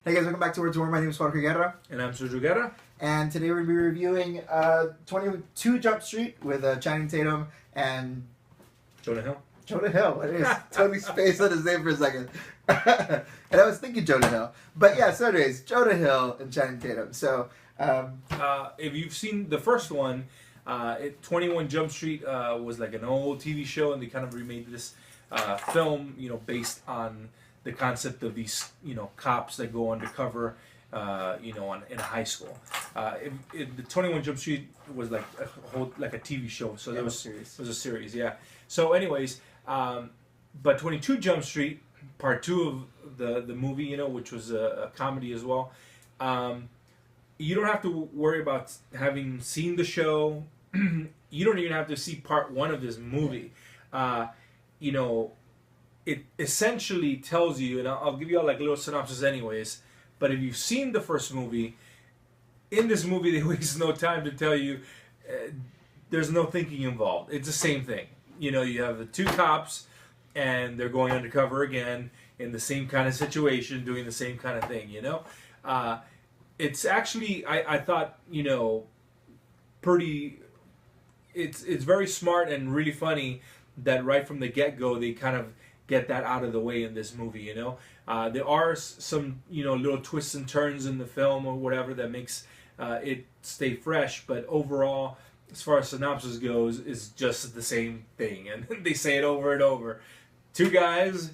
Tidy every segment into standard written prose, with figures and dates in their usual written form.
Hey guys, welcome back to Word to Word. My name is Jorge Guerra. And I'm Sergio Guerra. And today we're going to be reviewing 22 Jump Street with Channing Tatum and... Jonah Hill. Jonah Hill. It is totally spaced on his name for a second. And I was thinking Jonah Hill. But yeah, so anyways, Jonah Hill and Channing Tatum. So... if you've seen the first one, 21 Jump Street was like an old TV show, and they kind of remade this film, based on the concept of these, cops that go undercover, in a high school. The 21 Jump Street was like a TV show, so yeah, there was a series, yeah. So, anyways, but 22 Jump Street, part 2 of the movie, which was a comedy as well. You don't have to worry about having seen the show. You don't even have to see part 1 of this movie. It essentially tells you, and I'll give you all like a little synopsis anyways, but if you've seen the first movie, in this movie they waste no time to tell you there's no thinking involved. It's the same thing. You have the 2 cops and they're going undercover again in the same kind of situation, doing the same kind of thing, It's actually, I thought, pretty, it's very smart and really funny that right from the get-go they kind of get that out of the way in this movie, There are some, little twists and turns in the film or whatever that makes it stay fresh, but overall, as far as synopsis goes, it's just the same thing, and they say it over and over. 2 guys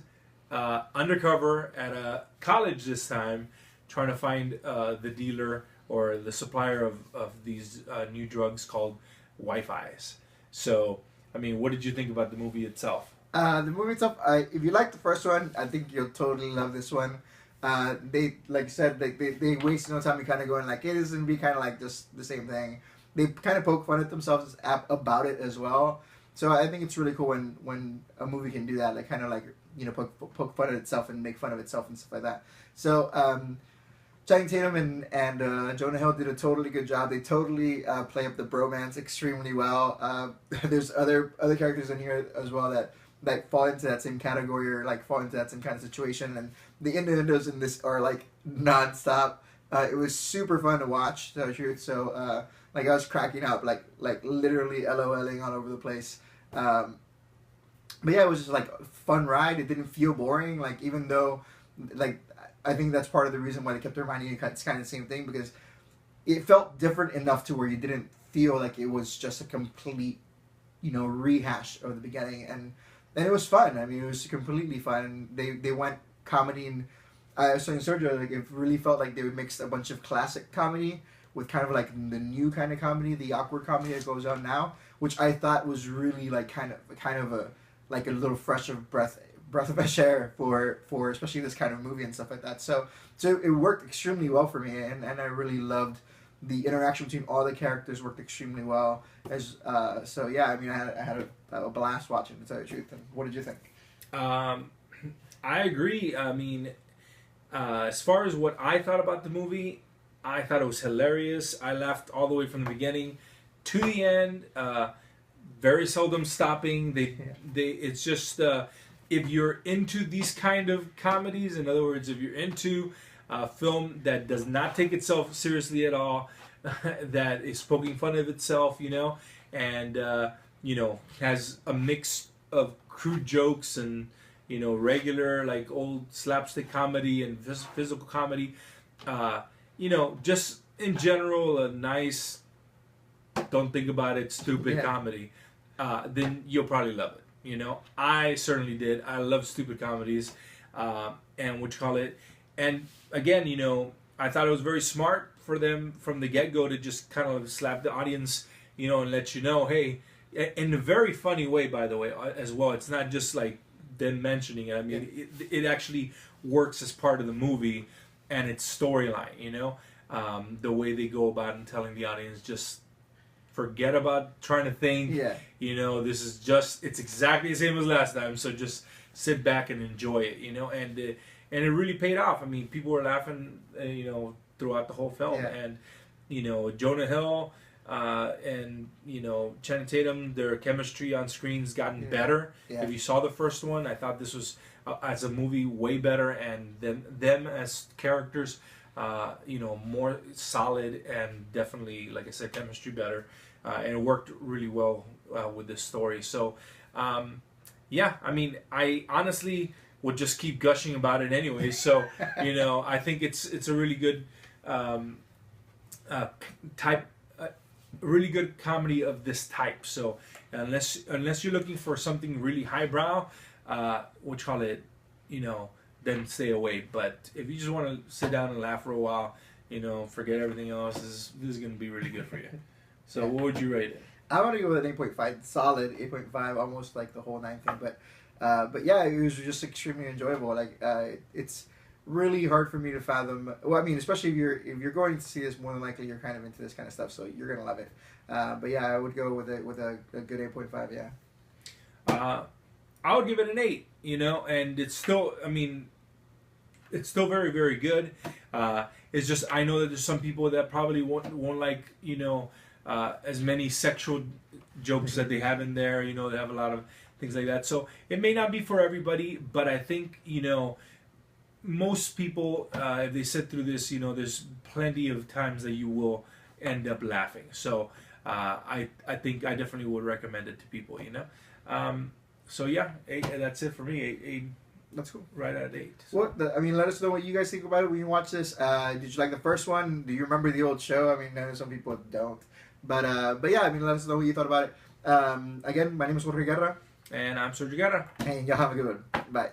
undercover at a college this time, trying to find the dealer or the supplier of these new drugs called Wi-Fi's. So, what did you think about the movie itself? The movie itself, if you like the first one, I think you'll totally love this one. They, like you said, they waste no time in kind of going like, it is going to be kind of like just the same thing. They kind of poke fun at themselves about it as well. So I think it's really cool when a movie can do that, like kind of like, poke fun at itself and make fun of itself and stuff like that. So, Channing Tatum and Jonah Hill did a totally good job. They totally play up the bromance extremely well. There's other characters in here as well that fall into that same category or like fall into that same kind of situation, and the innuendos in this are like nonstop. It was super fun to watch, to tell the truth. So I was cracking up, like literally LOLing all over the place. But yeah, it was just like a fun ride. It didn't feel boring. Like even though I think that's part of the reason why they kept reminding you it's kind of the same thing, because it felt different enough to where you didn't feel like it was just a complete, rehash of the beginning. And it was fun. It was completely fun. They went comedy, and I was saying Sergio, like it really felt like they would mix a bunch of classic comedy with kind of like the new kind of comedy, the awkward comedy that goes on now, which I thought was really like kind of a little fresh of breath of fresh air for especially this kind of movie and stuff like that. So it worked extremely well for me, and I really loved the interaction between all the characters. Worked extremely well. So yeah, I had a blast watching, to tell you the truth. And what did you think? I agree. As far as what I thought about the movie, I thought it was hilarious. I laughed all the way from the beginning to the end. Very seldom stopping. It's just if you're into these kind of comedies, in other words, if you're into a film that does not take itself seriously at all, that is poking fun of itself, and has a mix of crude jokes and regular like old slapstick comedy and physical comedy, just in general a nice, don't think about it, stupid comedy, then you'll probably love it. I certainly did. I love stupid comedies, and again, I thought it was very smart for them from the get-go to just kind of slap the audience, and let you know, hey, in a very funny way, by the way, as well. It's not just like them mentioning it. It actually works as part of the movie and its storyline, the way they go about and telling the audience, just forget about trying to think. Yeah. This is it's exactly the same as last time, so just sit back and enjoy it, and it really paid off. People were laughing, throughout the whole film, and Jonah Hill and Channing Tatum, their chemistry on screen's gotten better. Yeah. If you saw the first one, I thought this was as a movie way better, and them as characters, more solid, and definitely, like I said, chemistry better, and it worked really well with this story. So, yeah, I mean, I honestly would just keep gushing about it anyway. So, I think it's a really good type. Really good comedy of this type. So unless you're looking for something really highbrow, what you call it, then stay away. But if you just want to sit down and laugh for a while, forget everything else, this is going to be really good for you. So what would you rate it? I want to go with an 8.5, solid 8.5, almost like the whole 9 thing. But yeah, it was just extremely enjoyable. Like it's really hard for me to fathom. Well, I mean, especially if you're going to see this, more than likely you're kind of into this kind of stuff, so you're gonna love it. But yeah, I would go with a good 8.5. Yeah. I would give it an 8. And it's still, I mean, it's still very, very good. It's just, I know that there's some people that probably won't like as many sexual jokes that they have in there. They have a lot of things like that. So it may not be for everybody, but I think most people, if they sit through this, there's plenty of times that you will end up laughing. So I think I definitely would recommend it to people. So yeah, 8, that's it for me. 8. That's cool. Right at 8. So. Let us know what you guys think about it when you watch this. Did you like the first one? Do you remember the old show? I mean, I know some people don't. But yeah, I mean, let us know what you thought about it. Again, my name is Jorge Guerra. And I'm Sergio Guerra. And y'all have a good one. Bye.